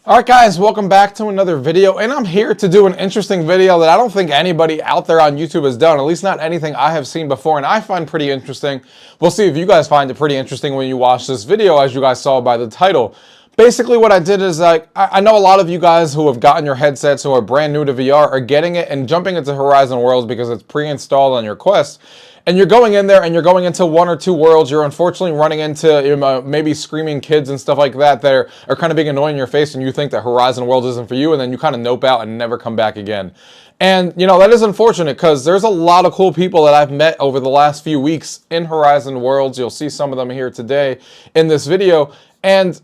Alright guys, welcome back to another video, and I'm here to do an interesting video that I don't think anybody out there on YouTube has done, at least not anything I have seen before, and I find pretty interesting. We'll see if you guys find it pretty interesting when you watch this video, as you guys saw by the title. Basically what I did is I know a lot of you guys who have gotten your headsets who are brand new to VR are getting it and jumping into Horizon Worlds because it's pre-installed on your Quest. And you're going in there and you're going into one or two worlds. You're unfortunately running into maybe screaming kids and stuff like that are kind of being annoying in your face, and you think that Horizon Worlds isn't for you, and then you kind of nope out and never come back again. And, you know, that is unfortunate because there's a lot of cool people that I've met over the last few weeks in Horizon Worlds. You'll see some of them here today in this video. And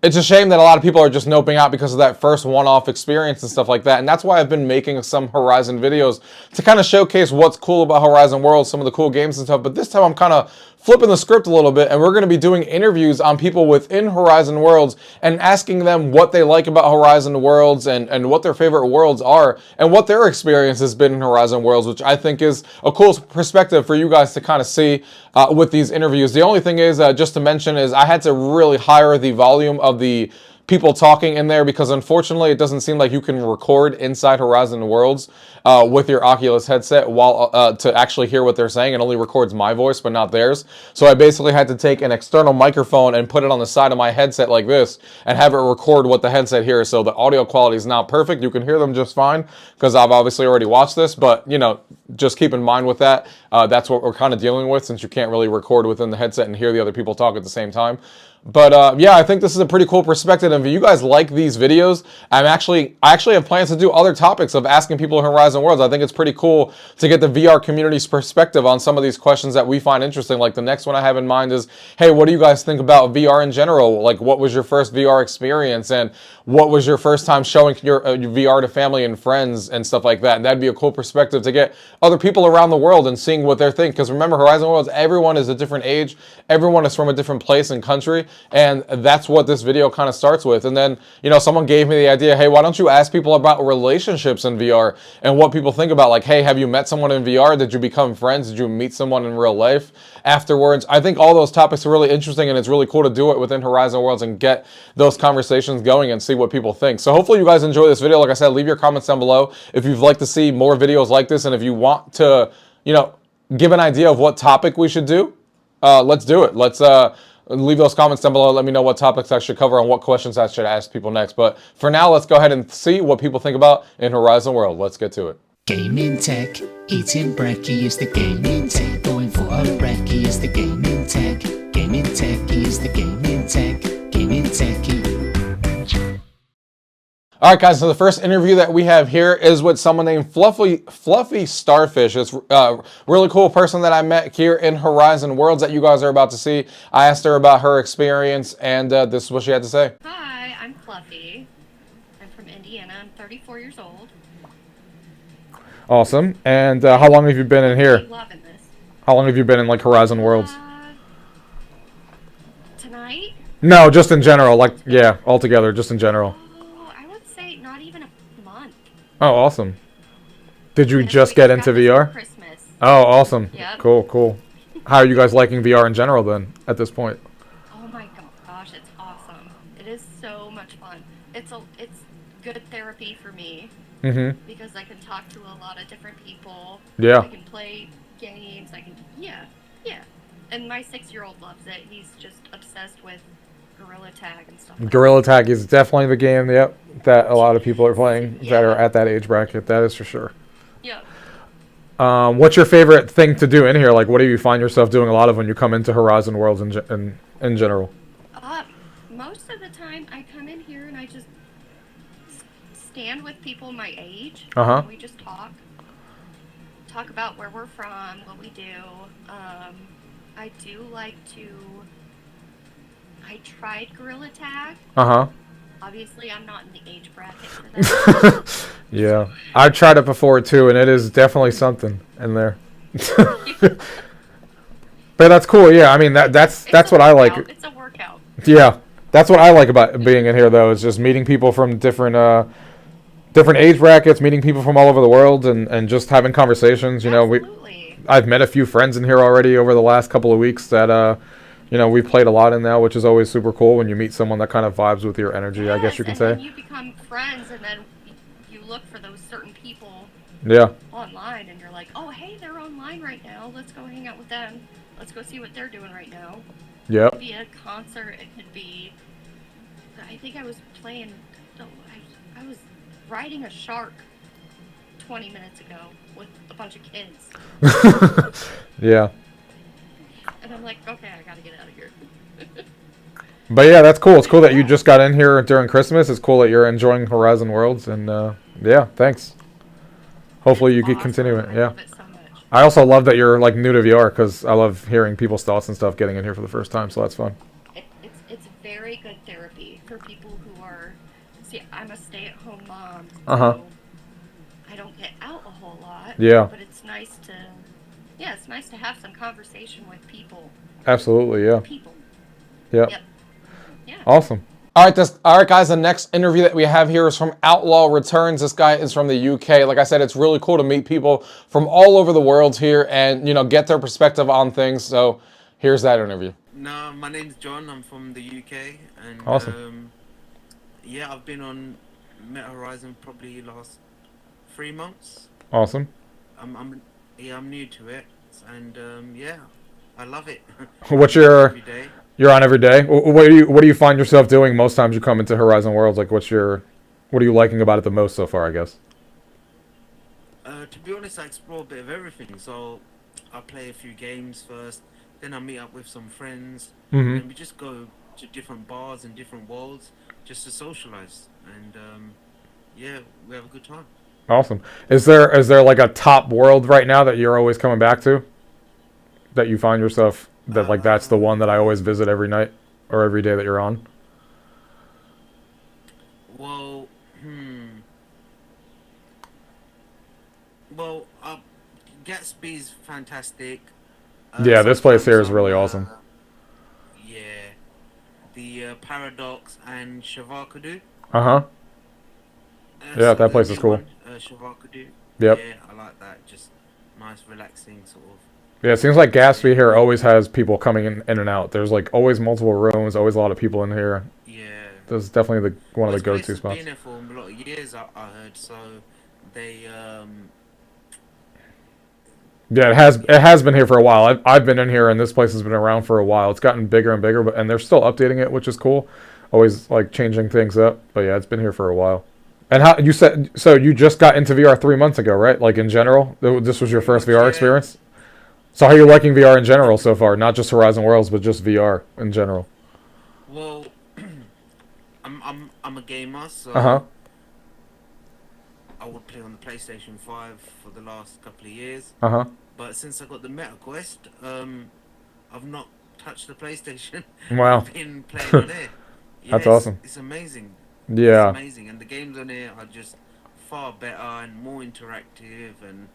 it's a shame that a lot of people are just noping out because of that first one-off experience and stuff like that. And that's why I've been making some Horizon videos to kind of showcase what's cool about Horizon Worlds, some of the cool games and stuff. But this time I'm kind of flipping the script a little bit, and we're going to be doing interviews on people within Horizon Worlds and asking them what they like about Horizon Worlds and what their favorite worlds are and what their experience has been in Horizon Worlds, which I think is a cool perspective for you guys to kind of see with these interviews. The only thing is, just to mention, is I had to really higher the volume of the people talking in there because unfortunately it doesn't seem like you can record inside Horizon Worlds with your Oculus headset while to actually hear what they're saying. It only records my voice but not theirs. So I basically had to take an external microphone and put it on the side of my headset like this and have it record what the headset hears. So the audio quality is not perfect. You can hear them just fine because I've obviously already watched this, but you know, just keep in mind with that. That's what we're kind of dealing with since you can't really record within the headset and hear the other people talk at the same time. But yeah, I think this is a pretty cool perspective. And if you guys like these videos, I actually have plans to do other topics of asking people in Horizon Worlds. I think it's pretty cool to get the VR community's perspective on some of these questions that we find interesting. Like the next one I have in mind is, hey, what do you guys think about VR in general? Like, what was your first VR experience? And what was your first time showing your VR to family and friends and stuff like that? And that'd be a cool perspective to get other people around the world and seeing what they're thinking. Because remember, Horizon Worlds, everyone is a different age. Everyone is from a different place and country. And that's what this video kind of starts with. And then, you know, someone gave me the idea, hey, why don't you ask people about relationships in VR and what people think about, like, hey, have you met someone in VR? Did you become friends? Did you meet someone in real life afterwards? I think all those topics are really interesting, and it's really cool to do it within Horizon Worlds and get those conversations going and see what people think. So hopefully you guys enjoy this video. Like I said, leave your comments down below if you'd like to see more videos like this, and if you want to, you know, give an idea of what topic we should do, let's do it. Let's leave those comments down below. Let me know what topics I should cover and what questions I should ask people next. But for now, let's go ahead and see what people think about in Horizon World. Let's get to it. Gaming tech, eating brekkie is the gaming tech. Going for a brekkie is the gaming tech. Gaming tech is the gaming tech. Gaming techie. All right, guys, so the first interview that we have here is with someone named Fluffy Starfish. It's a really cool person that I met here in Horizon Worlds that you guys are about to see. I asked her about her experience, and this is what she had to say. Hi, I'm Fluffy. I'm from Indiana. I'm 34 years old. Awesome. And how long have you been in here? I'm loving this. How long have you been in, like, Horizon Worlds? Tonight? No, just in general. Like, yeah, altogether, just in general. Not even a month. Oh, awesome. Did you just get into VR? Christmas. Oh, awesome. Yep. Cool. How are you guys liking VR in general then, at this point? Oh my gosh, it's awesome. It is so much fun. It's good therapy for me. Mm-hmm. Because I can talk to a lot of different people. Yeah. I can play games. Yeah. And my 6-year-old loves it. He's just obsessed with Gorilla Tag and stuff. Gorilla Tag is definitely the game, yep, that a lot of people are playing that are at that age bracket. That is for sure. Yeah. What's your favorite thing to do in here? Like, what do you find yourself doing a lot of when you come into Horizon Worlds in general? Most of the time, I come in here and I just stand with people my age. And we just talk about where we're from, what we do. I do like to. I tried Gorilla Tag. Obviously, I'm not in the age bracket for that. Yeah, I've tried it before too, and it is definitely something in there. But that's cool. Yeah, I mean that's what I like. It's a workout. Yeah, that's what I like about being in here, though, is just meeting people from different age brackets, meeting people from all over the world, and just having conversations. You know, Absolutely. I've met a few friends in here already over the last couple of weeks that you know, we played a lot in now, which is always super cool when you meet someone that kind of vibes with your energy, I guess you can and say. then you become friends, and then you look for those certain people Yeah. online, and you're like, oh, hey, they're online right now. Let's go hang out with them. Let's go see what they're doing right now. It could Yep. be a concert. It could be. I think I was playing. Oh, I was riding a shark 20 minutes ago with a bunch of kids. Yeah. And I'm like, okay, I gotta get out of here. But yeah, that's cool. It's cool that you just got in here during Christmas. It's cool that you're enjoying Horizon Worlds, and yeah, thanks. Hopefully you It's can awesome. continue it. I Yeah. love it so much. I also love that you're like new to VR because I love hearing people's thoughts and stuff getting in here for the first time, so that's fun. It's very good therapy for people who are. See, I'm a stay-at-home mom, Uh-huh. so I don't get out a whole lot. Yeah. But it's nice to, yeah, it's nice to have some conversation with people. Absolutely, yeah. People. Yep. Yep. Yeah. Awesome. All right, guys. The next interview that we have here is from Outlaw Returns. This guy is from the UK. Like I said, it's really cool to meet people from all over the world here and get their perspective on things. So here's that interview. No, my name's John. I'm from the UK, and Awesome. yeah, I've been on Meta Horizon probably last 3 months. Awesome. I'm new to it, and yeah, I love it. What's every day. You're on every day. What do you find yourself doing most times you come into Horizon Worlds? Like, what are you liking about it the most so far? I guess. To be honest, I explore a bit of everything. So I play a few games first, then I meet up with some friends, and we just go to different bars and different worlds just to socialize. And yeah, we have a good time. Awesome. Is there like a top world right now that you're always coming back to? That you find yourself that like that's the one that I always visit every night or every day that you're on? Well, Well, Gatsby's fantastic. Yeah, this place here is sometimes really I'm, awesome. Yeah, the Paradox and Shavakadu. Uh-huh. Yeah, that place is cool. Shavakadu. Yep. Yeah, I like that. Just nice, relaxing sort of. Yeah, it seems like Gatsby here always has people coming in and out. There's like always multiple rooms, always a lot of people in here. Yeah. This is definitely one of the This go-to place has spots. been there for a lot of years, I heard. So they Yeah, it has been here for a while. I've been in here, and this place has been around for a while. It's gotten bigger and bigger, and they're still updating it, which is cool. Always like changing things up. But yeah, it's been here for a while. And how you said so? You just got into VR 3 months ago, right? Like in general, this was your first VR experience. So how are you liking VR in general so far? Not just Horizon Worlds, but just VR in general. Well, I'm a gamer, so Uh-huh. I would play on the PlayStation 5 for the last couple of years. Uh-huh. But since I got the Meta Quest, I've not touched the PlayStation. Wow. I've been playing on it. Yeah, That's awesome. It's amazing. Yeah. It's amazing, and the games on here are just far better and more interactive, and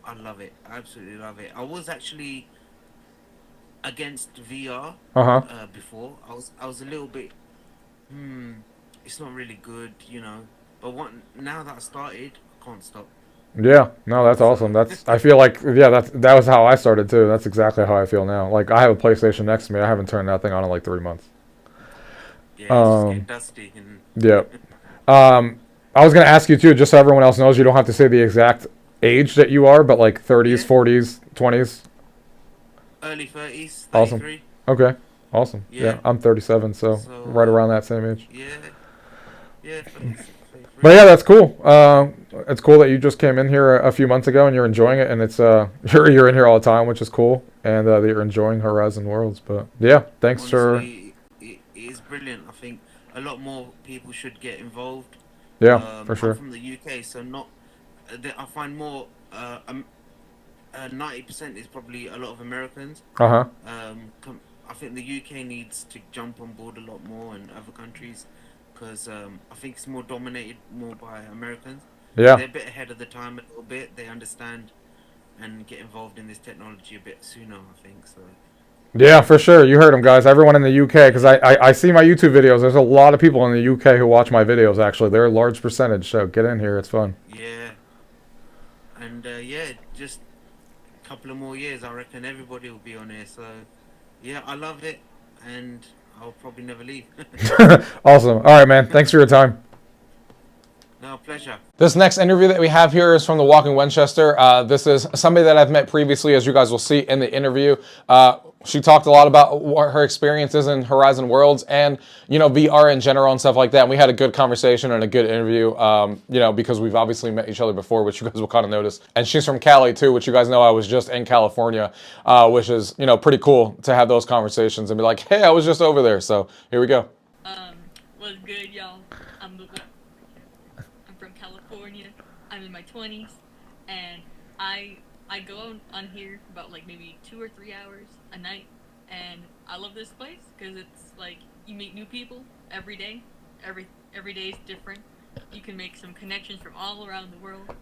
I love it. I absolutely love it. I was actually against VR Uh-huh. before. I was a little bit it's not really good, But now that I started, I can't stop. Yeah. No, that's awesome. I feel like that was how I started too. That's exactly how I feel now. Like I have a PlayStation next to me. I haven't turned that thing on in like 3 months. Yeah, it's just getting dusty and Yeah. I was gonna ask you too, just so everyone else knows, you don't have to say the exact age that you are, but like 30s, 40s, 20s. early 30s, 33. Awesome. Okay. Awesome. Yeah, I'm 37, so right around that same age. Yeah. 33. But yeah, that's cool. It's cool that you just came in here a few months ago and you're enjoying it, and it's you're in here all the time, which is cool, and that you're enjoying Horizon Worlds. But yeah, thanks Honestly, it is brilliant. I think a lot more people should get involved. Yeah, for sure. I'm from the UK, so I find more 90% is probably a lot of Americans. Uh-huh. I think the UK needs to jump on board a lot more, and other countries, because I think it's more dominated more by Americans. Yeah. They're a bit ahead of the time a little bit. They understand and get involved in this technology a bit sooner, I think. So. Yeah, for sure. You heard them, guys. Everyone in the UK, because I see my YouTube videos. There's a lot of people in the UK who watch my videos, actually. They're a large percentage, so get in here. It's fun. Yeah. And, yeah, just a couple of more years, I reckon everybody will be on here. So, Yeah, I love it, and I'll probably never leave. Awesome. All right, man. Thanks for your time. No, pleasure. This next interview that we have here is from the Walking Winchester. This is somebody that I've met previously, as you guys will see in the interview. She talked a lot about what her experiences in Horizon Worlds and, you know, VR in general and stuff like that. And we had a good conversation and a good interview, you know, because we've obviously met each other before, which you guys will kind of notice. And she's from Cali too, which you guys know I was just in California, which is, you know, pretty cool to have those conversations and be like, hey, I was just over there. So here we go. What's good, y'all? I'm from California. I'm in my 20s, and I go on here about like maybe 2 or 3 hours a night, and I love this place because it's like you meet new people every day. Every day is different. You can make some connections from all around the world,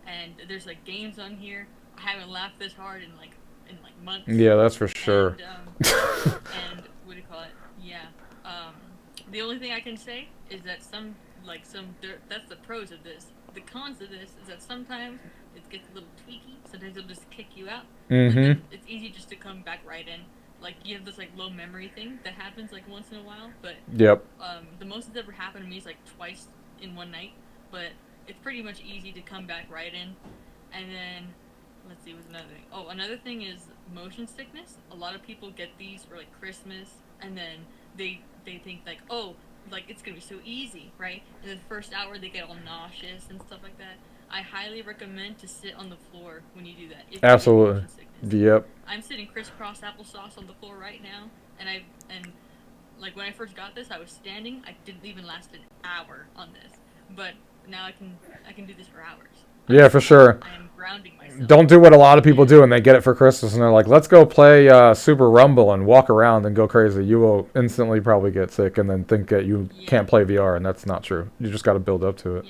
and there's like games on here. I haven't laughed this hard in like months. Yeah, that's for sure. And what do you call it? Yeah. The only thing I can say is that that's the pros of this. The cons of this is that sometimes it gets a little tweaky. Sometimes it'll just kick you out. Mm-hmm. It's easy just to come back right in. Like you have this like low memory thing that happens like once in a while. But Yep. The most that's ever happened to me is like twice in one night. But it's pretty much easy to come back right in. And then let's see what's another thing. Oh, another thing is motion sickness. A lot of people get these for like Christmas, and then they think like, oh, like it's gonna be so easy, right? And the first hour they get all nauseous and stuff like that. I highly recommend to sit on the floor when you do that. If you get Absolutely. motion sickness. Yep. I'm sitting crisscross applesauce on the floor right now, and like when I first got this, I was standing. I didn't even last an hour on this, but now I can do this for hours. Yeah, for sure. I am grounding myself. Don't do what a lot of people do and they get it for Christmas and they're like, let's go play Super Rumble and walk around and go crazy. You will instantly probably get sick and then think that you can't play VR, and that's not true. You just got to build up to it.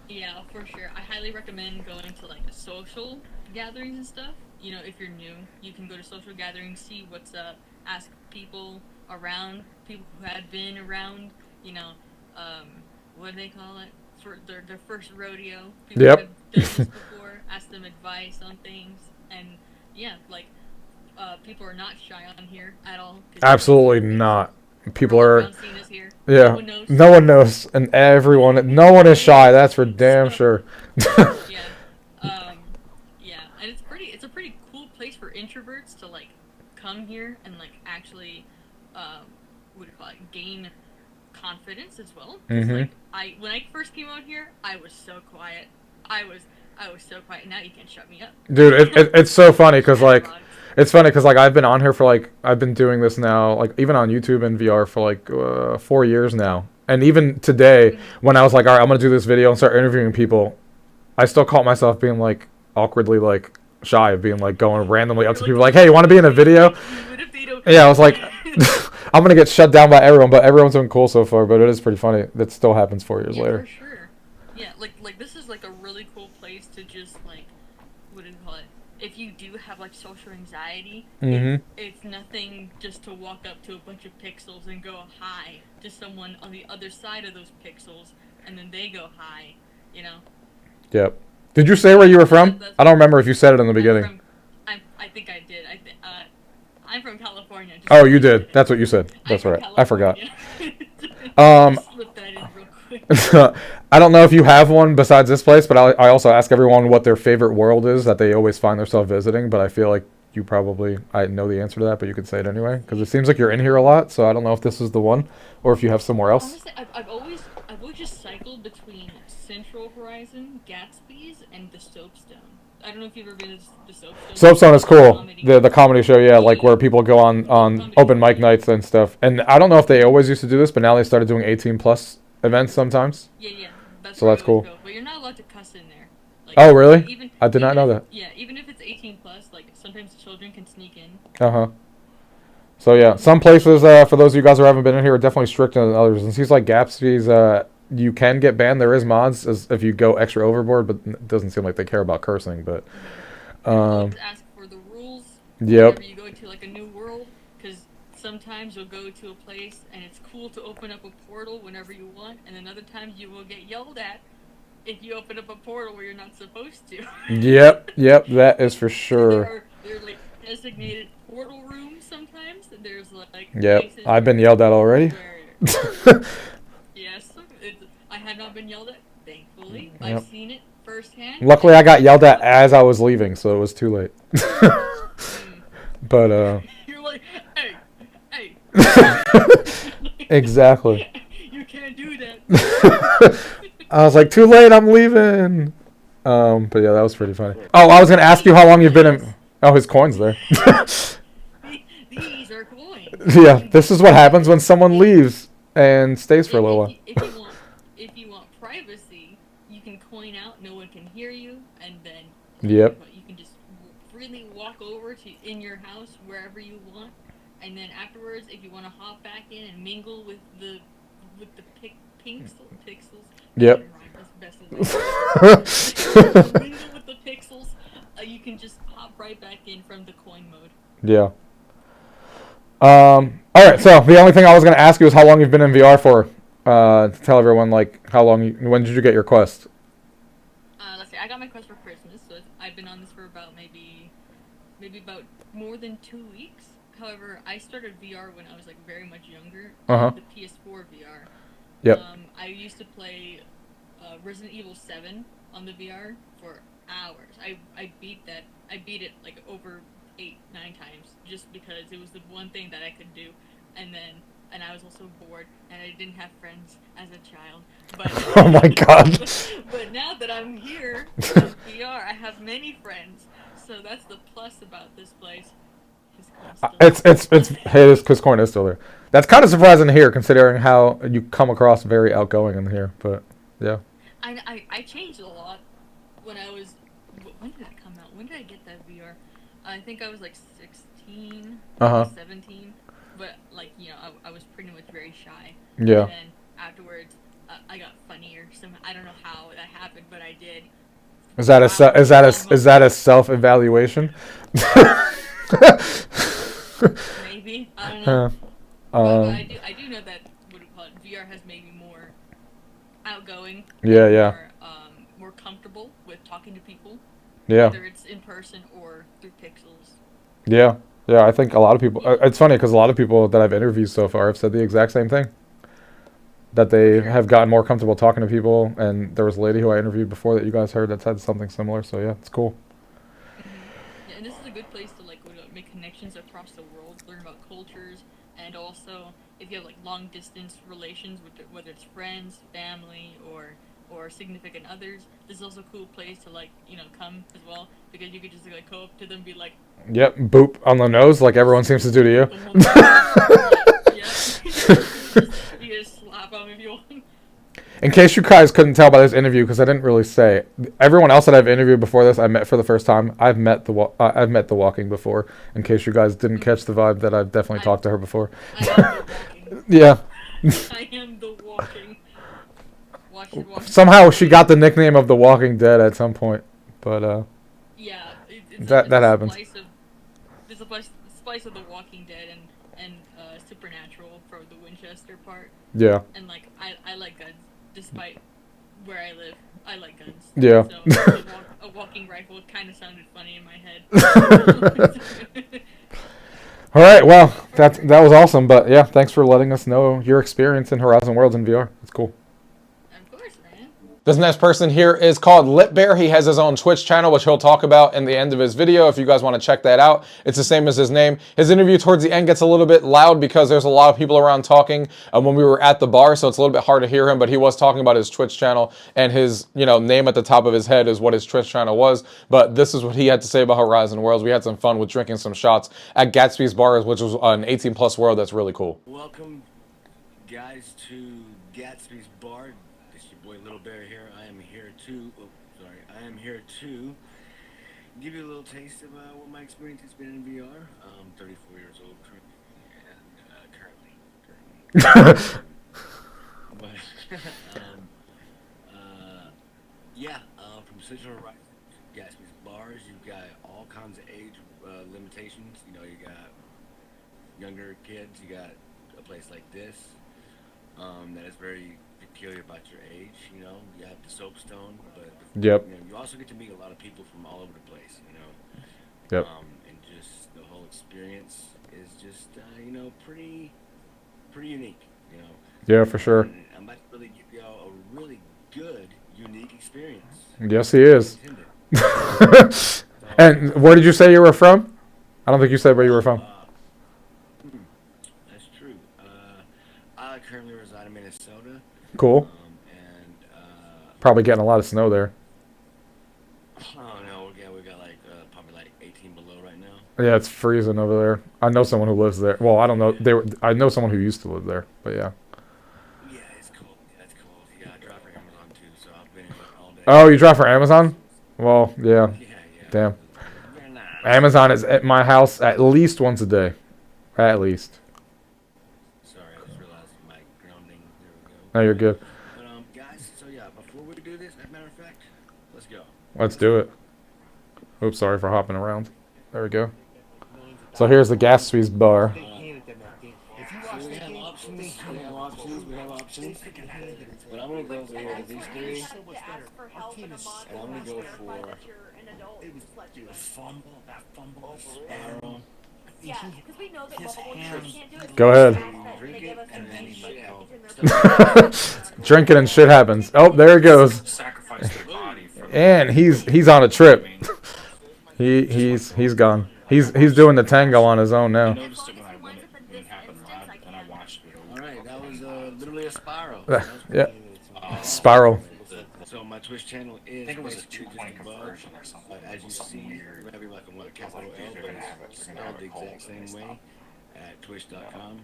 Yeah, for sure. I highly recommend going to like social gatherings and stuff. You know, if you're new, you can go to social gatherings, see what's up, ask people around, people who had been around, you know, what do they call it? For their first rodeo. People Yep. who have done this before, ask them advice on things, and yeah, like people are not shy on here at all. Absolutely not. People are. Brown is here. Yeah. No one knows. No one knows, and no one is shy. That's for damn sure. Yeah. Yeah, and it's a pretty cool place for introverts to like come here and like actually, what do you call it, gain confidence as well. 'Cause, like, when I first came out here, I was so quiet. I was so quiet. Now you can't shut me up. Dude, it's so funny because like. It's funny because like I've been on here for like I've been doing this now like even on YouTube and VR for like 4 years now, and even today when I was like, all right, I'm gonna do this video and start interviewing people, I still caught myself being like awkwardly like shy of being like going randomly up to people like, hey, you want to be in a video? Yeah, I was like, I'm gonna get shut down by everyone, but everyone's been cool so far. But it is pretty funny that still happens 4 years later. For sure. Yeah, like this is like a really cool place to just like, what do you call it? If you do have like social anxiety, it's nothing just to walk up to a bunch of pixels and go hi to someone on the other side of those pixels, and then they go hi, you know? Yep. Did you say where you were from? I don't remember if you said it in the beginning. I think I did. I'm from California. Oh, you did. That's what you said. That's right. I forgot. Slipped that in real quick. I don't know if you have one besides this place, but I also ask everyone what their favorite world is that they always find themselves visiting, but I feel like you probably, I know the answer to that, but you could say it anyway, because it seems like you're in here a lot, so I don't know if this is the one, or if you have somewhere else. Honestly, I've always just cycled between Central Horizon, Gatsby's, and the Soapstone. I don't know if you've ever been to the Soapstone. Soapstone is cool. The comedy show, yeah, like where people go on open mic nights and stuff. And I don't know if they always used to do this, but now they started doing 18+ events sometimes. Yeah. So that's cool. But you're not allowed to cuss in there. Like, oh, really? I did not know that. Yeah, even if it's 18+, like sometimes children can sneak in. So yeah, some places for those of you guys who haven't been in here are definitely stricter than others. And seems like Gatsby's, you can get banned. There is mods if you go extra overboard, but it doesn't seem like they care about cursing. But to ask for the rules. Yep. Whenever you go to like a new world, because sometimes you'll go to a place and it's cool to open up a portal whenever you want, and then other times you will get yelled at if you open up a portal where you're not supposed to. Yep, that is for sure. There designated portal rooms sometimes. There's like Yep, places I've been yelled at already. where yes, I have not been yelled at. Thankfully, Yep. I've seen it firsthand. Luckily, I got yelled at as I was leaving, so it was too late. But You're like, hey. exactly. You can't do that. I was like, too late, I'm leaving. But yeah, that was pretty funny. Oh, I was gonna ask you how long you've been in. Oh, his coin's there. These are coins. Yeah, this is what happens when someone leaves and stays for a little while. If you want privacy, you can coin out. No one can hear you, and then Yep. you can just freely walk over to in your house wherever you want, and then afterwards, if you want to hop back in and mingle with the pixels. Yep. Mingle with the pixels. You can just hop right back in from the coin mode. Yeah. All right. So the only thing I was gonna ask you is how long you've been in VR for. To tell everyone like how long. When did you get your Quest? Let's see. I got my Quest for Christmas, so I've been on this for about maybe about more than 2 weeks. However, I started VR when I was like very much younger. The PS4 VR. Yep. I used to play Resident Evil 7 on the VR for hours. I beat that. I beat it like over 8-9 times just because it was the one thing that I could do, and I was also bored and I didn't have friends as a child. But Oh my god. but now that I'm here with VR, I have many friends. So that's the plus about this place. His coin is still there. That's kind of surprising to hear, considering how you come across very outgoing in here. But yeah. I changed a lot when I was. When did that come out? When did I get that VR? I think I was like 16, 17. But like I was pretty much very shy. Yeah. And then afterwards, I got funnier. I don't know how that happened, but I did. Is that a self-evaluation? Maybe, I don't know. But I do know that VR has made me more outgoing. Yeah. More comfortable with talking to people. Yeah. Whether it's in person or through pixels. Yeah. I think a lot of people. It's funny because a lot of people that I've interviewed so far have said the exact same thing. That they have gotten more comfortable talking to people, and there was a lady who I interviewed before that you guys heard that said something similar. So yeah, it's cool. Yeah, and this is a good place to like make connections across the world, learn about cultures, and also if you have like long distance relations with whether it's friends, family, or significant others, this is also a cool place to like come as well, because you could just like go up to them and be like, yep, boop on the nose like everyone seems to do to you. You just slap them if you want. In case you guys couldn't tell by this interview, because I didn't really say, everyone else that I've interviewed before this, I met for the first time. I've met the Walking before. In case you guys didn't catch the vibe, that I've definitely talked to her before. I am the Walking. Yeah. I am the Walking. Watch. Somehow she got the nickname of the Walking Dead at some point, but yeah, that happens. There's a splice of the Walking Dead and Supernatural for the Winchester part. Yeah. And like I like guns, despite where I live. I like guns. Yeah. So a walking rifle kind of sounded funny in my head. All right, well, that was awesome. But yeah, thanks for letting us know your experience in Horizon Worlds in VR. It's cool. Of course, man. This next person here is called Lip Bear. He has his own Twitch channel, which he'll talk about in the end of his video. If you guys want to check that out, it's the same as his name. His interview towards the end gets a little bit loud because there's a lot of people around talking when we were at the bar, so it's a little bit hard to hear him, but he was talking about his Twitch channel, and his name at the top of his head is what his Twitch channel was. But this is what he had to say about Horizon Worlds. We had some fun with drinking some shots at Gatsby's Bars, which was an 18+ world that's really cool. Welcome, guys, to Gatsby's Bar. This is your boy Little Bear here. I am here to give you a little taste of what my experience has been in VR. I'm 34 years old currently. From Central Horizon to Gatsby's Bars, you've got all kinds of age limitations. You got younger kids, you got a place like this that is very peculiar about your age. You have the soapstone, but yep. You also get to meet a lot of people from all over the place. Yep. And just the whole experience is just pretty unique. Yeah, for sure. And I'm about to really give y'all a really good, unique experience. Yes, he is. So, And where did you say you were from? I don't think you said where you were from. that's true. I currently reside in Minnesota. Cool. And Probably getting a lot of snow there. oh no, we got like probably like 18 below right now. Yeah, it's freezing over there. I know someone who lives there. Well, I don't know. I know someone who used to live there, but yeah. Yeah, it's cold. Yeah, it's cold. Yeah, I drive for Amazon too, so I've been here all day. Oh, you drive for Amazon? Well, yeah. Yeah. Damn. Very nice. Amazon is at my house at least once a day. At least. Sorry, I just realized my grounding. There we go. No, you're good. But guys, so yeah, before we do this, as a matter of fact, let's go. Let's do it. Oops, sorry for hopping around. There we go. So here's the Gatsby's bar. So we have options. But I'm gonna go for these three, and I'm gonna go for a fumble, spiral. Yeah, because we know that mobile users can't do it. Go ahead. Drink it, and then he might Drink it and shit happens. Oh, there it goes. Sacrifice their body for And he's on a trip. He's gone. He's doing the tango on his own now. I noticed it when it happened live, and I watched it over. All right, that was literally a spiral. Yeah. Spiral. So my Twitch channel is I think it was a basically 2-point just above. conversion or something. As you see, maybe like a capital L, but it's spelled the exact same way at twitch.com.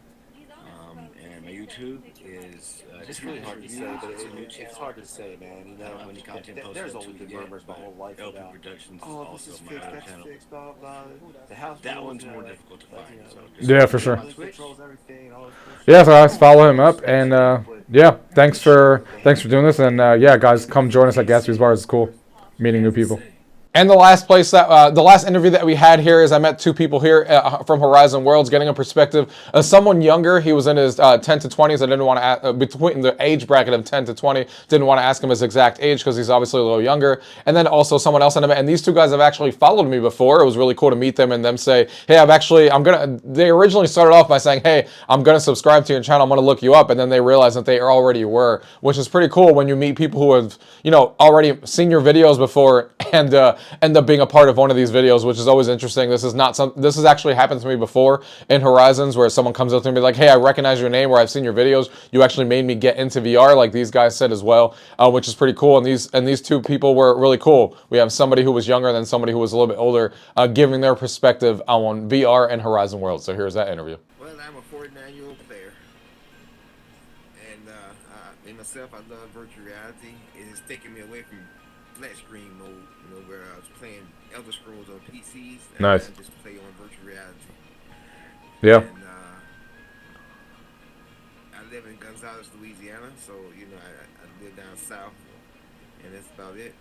And my YouTube is It's really hard to say, but it's hard to say, man. You I don't know, have any content posted there's on always YouTube been murmurs yet, my whole life but LP about. Productions is Oh, this also is my fixed, other that's channel. fixed, blah blah. The house That rules, one's you know, more like, difficult to like, find. you know, So like, Yeah, for sure. Twitch controls everything, all this bullshit. Yeah, so guys, follow him up, and yeah, thanks for doing this, and yeah, guys, come join us at Gatsby's Bar. It's cool meeting new people. And the last place that, the last interview that we had here is I met two people here from Horizon Worlds, getting a perspective of someone younger. He was in his 10 to 20s. I didn't want to, between the age bracket of 10 to 20, didn't want to ask him his exact age because he's obviously a little younger. And then also someone else I met, and these two guys have actually followed me before. It was really cool to meet them and them say, hey, they originally started off by saying, hey, I'm going to subscribe to your channel. I'm going to look you up. And then they realized that they already were, which is pretty cool when you meet people who have, already seen your videos before and end up being a part of one of these videos, which is always interesting. This has actually happened to me before in Horizons, where someone comes up to me like, hey, I recognize your name, or I've seen your videos. You actually made me get into VR, like these guys said as well, which is pretty cool. And these two people were really cool. We have somebody who was younger than somebody who was a little bit older, giving their perspective on VR and Horizon World. So here's that interview. Well, I'm a 49-year-old player, and myself, I love virtual reality. It has taken me away from flat screen mode, where I was playing Elder Scrolls on PCs. And Nice. I just play on virtual reality. Yeah. And I live in Gonzales, Louisiana, so I live down south, and that's about it.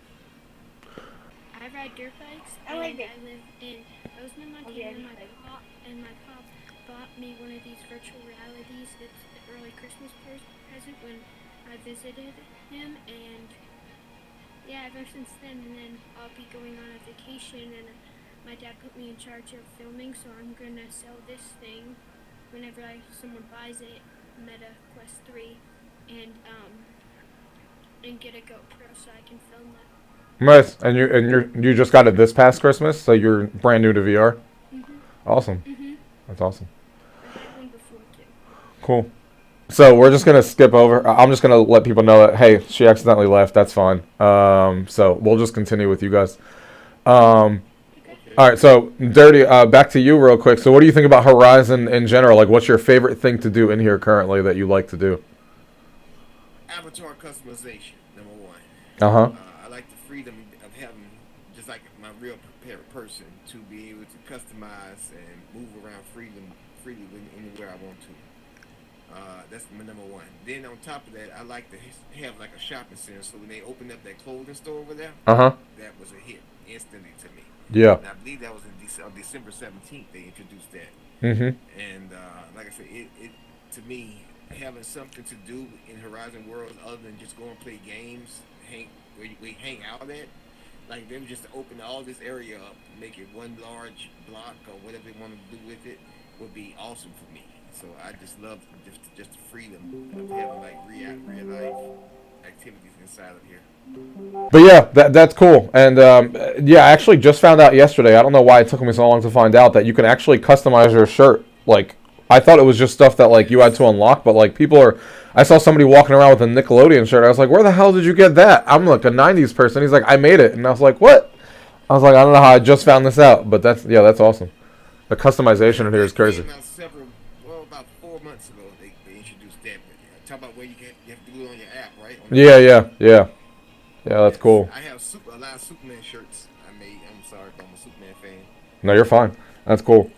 I ride dirt bikes, I and like it. I live in Bozeman, Montana. My pop bought me one of these virtual realities. It's an early Christmas present when I visited him, and yeah, ever since then. And then I'll be going on a vacation, and my dad put me in charge of filming, so I'm gonna sell this thing whenever someone buys it, Meta Quest 3, and get a GoPro so I can film that. Nice. And you just got it this past Christmas, so you're brand new to VR. Awesome. That's awesome. I had one before too. Cool. So we're just gonna skip over. I'm just gonna let people know that hey, she accidentally left. That's fine. So we'll just continue with you guys. All right. So Dirty, back to you real quick. So what do you think about Horizon in general? Like, what's your favorite thing to do in here currently that you like to do? Avatar customization, number one. I like the freedom of having, just like my real prepared person, to be able to customize and move around freely anywhere I want to. That's my number one. Then on top of that, I like to have like a shopping center. So when they opened up that clothing store over there, that was a hit instantly to me. Yeah. And I believe that was on December 17th they introduced that. And like I said, it to me, having something to do in Horizon Worlds other than just go and play games, where we hang out at, like they would just open all this area up, make it one large block or whatever they want to do with it, would be awesome for me. So I just love just the freedom of having like real life activities inside of here. But yeah, that's cool. And yeah, I actually just found out yesterday. I don't know why it took me so long to find out that you can actually customize your shirt. Like, I thought it was just stuff that like you had to unlock, but like people are. I saw somebody walking around with a Nickelodeon shirt. I was like, where the hell did you get that? I'm like a '90s person. He's like, I made it, and I was like, what? I was like, I don't know how I just found this out, but that's awesome. The customization in here is crazy. About 4 months ago, they introduced that. Talk about where you have to do it on your app, right? Yeah, that's cool. I have a lot of Superman shirts I made. I'm sorry if I'm a Superman fan. No, you're fine. That's cool.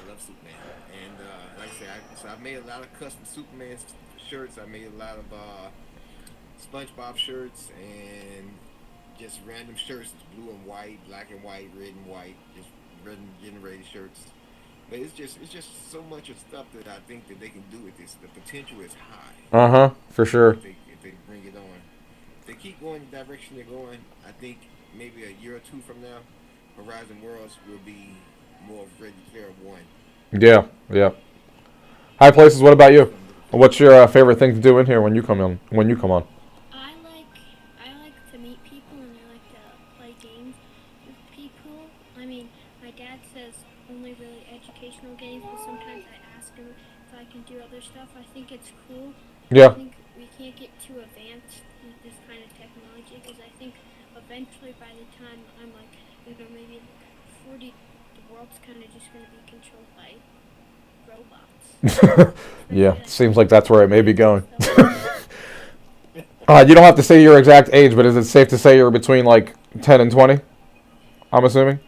I love Superman. And like I said, I made a lot of custom Superman shirts. I made a lot of SpongeBob shirts and just random shirts, blue and white, black and white, red and white, just random generated shirts. But it's just so much of stuff that I think that they can do with this. The potential is high. For sure. If they bring it on. If they keep going the direction they're going, I think maybe a year or two from now, Horizon Worlds will be more of Ready Player One. Yeah. High Places, what about you? What's your favorite thing to do in here when you come on? I like to meet people and I like to play games with people. I mean, my dad says only really educational games, but sometimes I ask him if I can do other stuff. I think it's cool. Yeah. I think we can't get too advanced with this kind of technology because I think eventually by the time I'm like, maybe 40, the world's kind of just going to be controlled by robots. Yeah, seems like that's where it may be going. You don't have to say your exact age, but is it safe to say you're between like 10 and 20? I'm assuming?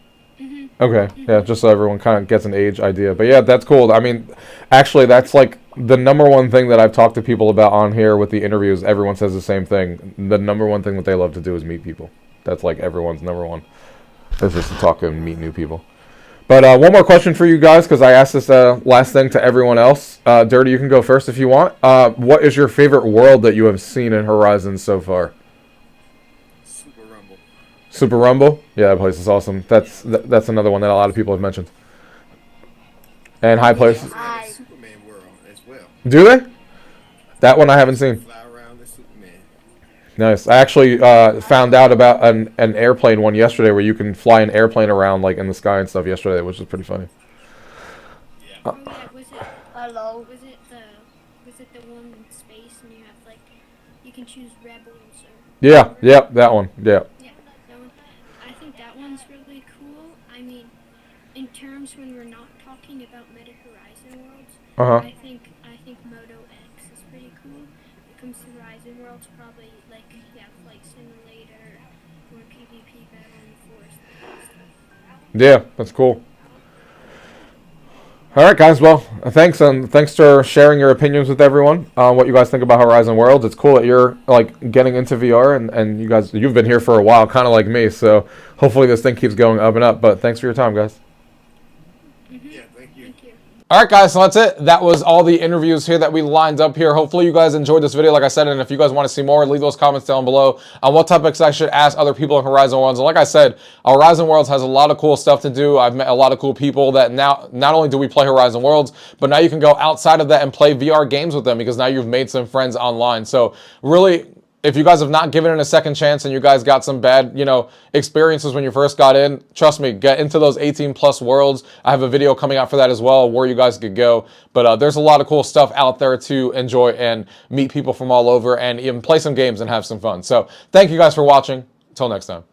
Okay, yeah, just so everyone kind of gets an age idea. But yeah, that's cool. I mean, actually, that's like the number one thing that I've talked to people about on here with the interviews. Everyone says the same thing. The number one thing that they love to do is meet people. That's like everyone's number one. It's just to talk and meet new people. But one more question for you guys, because I asked this last thing to everyone else. Dirty, you can go first if you want. What is your favorite world that you have seen in Horizon so far? Super Rumble? Yeah, that place is awesome. That's another one that a lot of people have mentioned. And High Place. Superman World as well. Do they? That one I haven't seen. Fly around the Superman. Nice. I actually found out about an airplane one yesterday where you can fly an airplane around like in the sky and stuff yesterday, which is pretty funny. Was it the one in space and you have like you can choose rebels or Yeah, that one. Yeah. I think that one's really cool. I mean, in terms when we're not talking about Meta Horizon Worlds, I think Moto X is pretty cool. When it comes to Horizon Worlds, probably like Flight Simulator or PvP Battle in the Forest and stuff. Yeah, that's cool. All right, guys. Well, thanks, and thanks for sharing your opinions with everyone on what you guys think about Horizon Worlds. It's cool that you're like getting into VR, and you've been here for a while, kind of like me. So hopefully this thing keeps going up and up. But thanks for your time, guys. Yeah, thank you. All right, guys, so that's it. That was all the interviews here that we lined up here. Hopefully you guys enjoyed this video, like I said, and if you guys want to see more, leave those comments down below on what topics I should ask other people in Horizon Worlds. And like I said, Horizon Worlds has a lot of cool stuff to do. I've met a lot of cool people that now, not only do we play Horizon Worlds, but now you can go outside of that and play VR games with them because now you've made some friends online. So really, if you guys have not given it a second chance and you guys got some bad, experiences when you first got in, trust me, get into those 18+ worlds. I have a video coming out for that as well, where you guys could go. But there's a lot of cool stuff out there to enjoy and meet people from all over and even play some games and have some fun. So thank you guys for watching. Until next time.